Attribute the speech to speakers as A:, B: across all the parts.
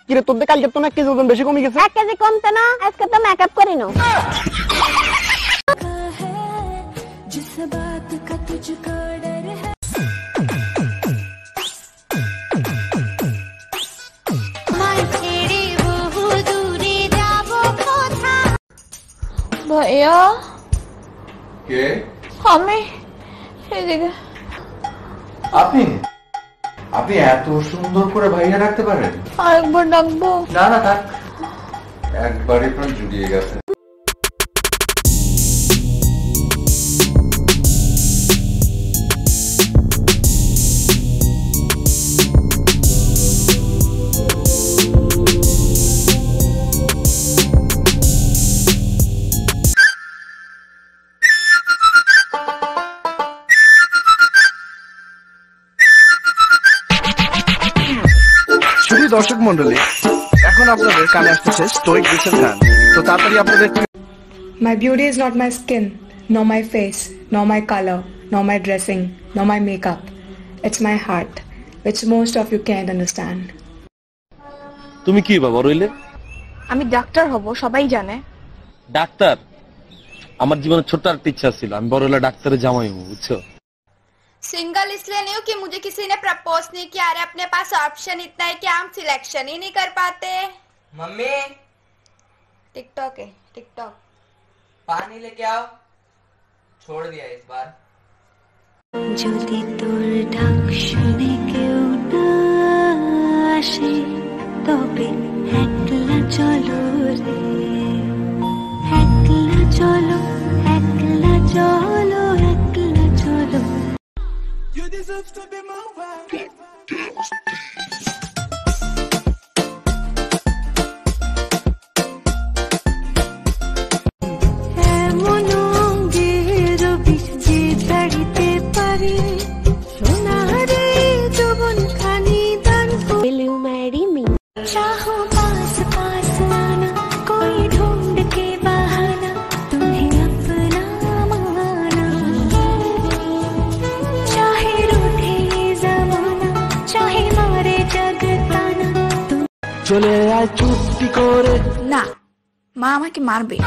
A: কিরে তোর কালকে তো না কেজি ওজন বেশি কমে গেছে।
B: 1 কেজি কমতে না, আজকে তো মেকআপ করি না। ভাইয়া
C: কে?
B: আমি এদিকে।
C: আপনি আপনি এত সুন্দর করে ভাইয়া রাখতে পারেন?
B: আরেকবার ডাকবো?
C: না না থাক, একবারই প্রাণ জুড়িয়ে গেছে।
A: দর্শক মন্ডলী, এখন আপনাদের কানে আসতেছে স্টোইক বিচের গান। তো তাড়াতাড়ি আপনাদের
D: My beauty is not my skin, nor my face, nor my color, nor my dressing, nor my makeup. It's my heart, which most of you can't understand.
E: তুমি কি বাবা রইলে?
B: আমি ডাক্তার হব, সবাই জানে।
E: ডাক্তার? আমার জীবনে ছোট্ট একটা ইচ্ছা ছিল, আমি বড় হলে ডাক্তারের জামাই হব, বুঝছো?
F: सिंगल इसलिए नहीं हूँ कि मुझे किसी ने प्रपोज नहीं किया। अरे अपने पास ऑप्शन इतना है कि हम सिलेक्शन ही नहीं कर पाते।
G: मम्मी
F: टिकटॉक है, टिकटॉक।
G: पानी लेके आओ, छोड़ दिया इस बार।
H: যদি তোর ডাক শুনে কেউ না আসে তবে একলা চলো রে, একলা চলো, একলা চলো, একলা চলো। You deserve to be my wife. এমন অঙ্গের বিষ যে ছাড়িতে পারে সোনারে যৌবনখানি দান করে। Will you marry me? चाहो पास पास आना, कोई ढूंढ के बहाना, तुम्हें अपना माना, चाहे रूठे जमाना, चाहे मारे जग ताना।
A: চলে আয় চুপটি করে।
B: না, মা আমাকে মারবে।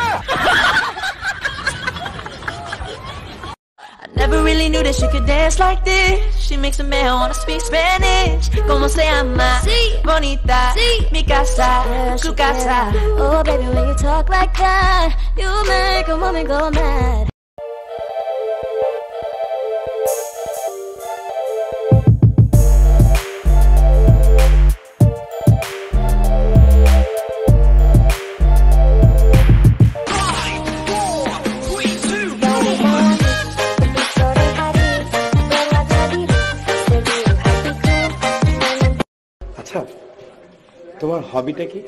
H: Never really knew that she could dance like this. She makes a man wanna speak Spanish. Como se llama? Sí. Bonita. Sí. Mi casa. Tu casa. Oh baby, when you talk like that, you make a woman go mad.
A: আচ্ছা, তোমার হবিটা কি?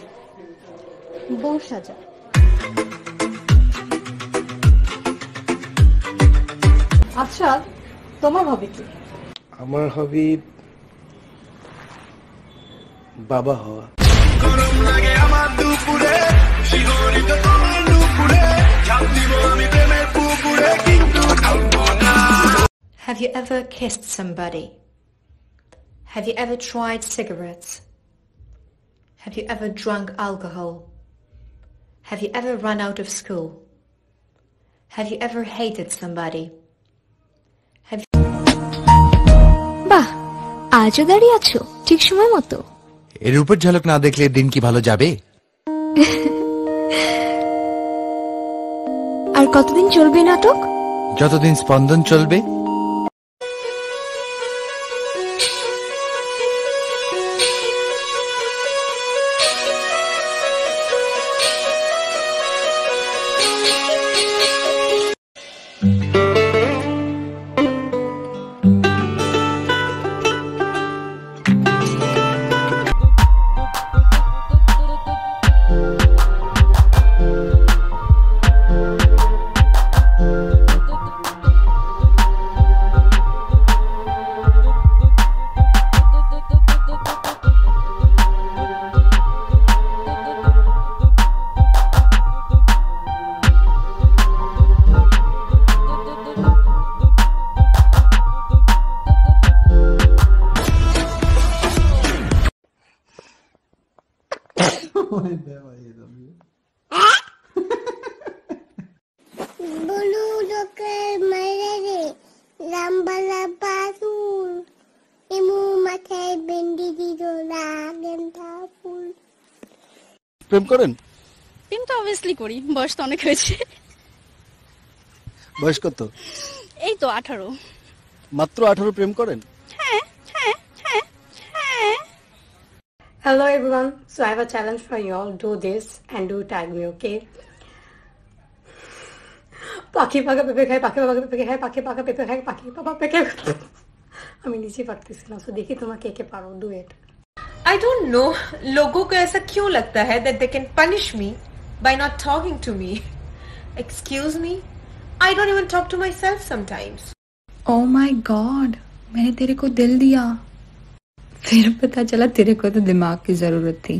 B: বউ সাজা। আচ্ছা, তোমার হবি কি?
A: আমার হবি বাবা হওয়া।
I: Have you ever kissed somebody? Have you ever tried cigarettes? Have you ever drunk alcohol? Have you ever run out of school? Have you ever hated somebody?
B: বাহ, আজও দাঁড়িয়ে আছো ঠিক সময় মতো।
J: এর উপর ঝলক না দেখলে দিন কি ভালো যাবে?
B: আর কতদিন চলবে নাটক?
J: যতদিন স্পন্দন চলবে।
A: প্রেম করেন?
B: প্রেম তো অবভিয়াসলি করি, বয়স তো অনেক হয়েছে।
A: বয়স কত?
B: এই তো 18।
A: মাত্র 18 প্রেম করেন?
B: হ্যাঁ হ্যাঁ হ্যাঁ হ্যাঁ।
D: Hello everyone, so I have a challenge for you all. Do this and do tag me, okay? পাখি পাকা পেঁপে খায়, পাখি পাকা পেঁপে খায়, পাখি পাকা পেঁপে খায়, পাখি পাকা পেঁপে খায়। আমি নিজে পারতেছি না, so দেখি তোমরা কে কে পারো। Do it.
K: I don't know लोगों को ऐसा क्यों लगता है that they can punish me by not talking to me. Excuse me, I don't even talk to myself sometimes.
D: Oh my God, मैंने तेरे को दिल दिया, फिर पता चला तेरे को तो दिमाग की जरूरत थी।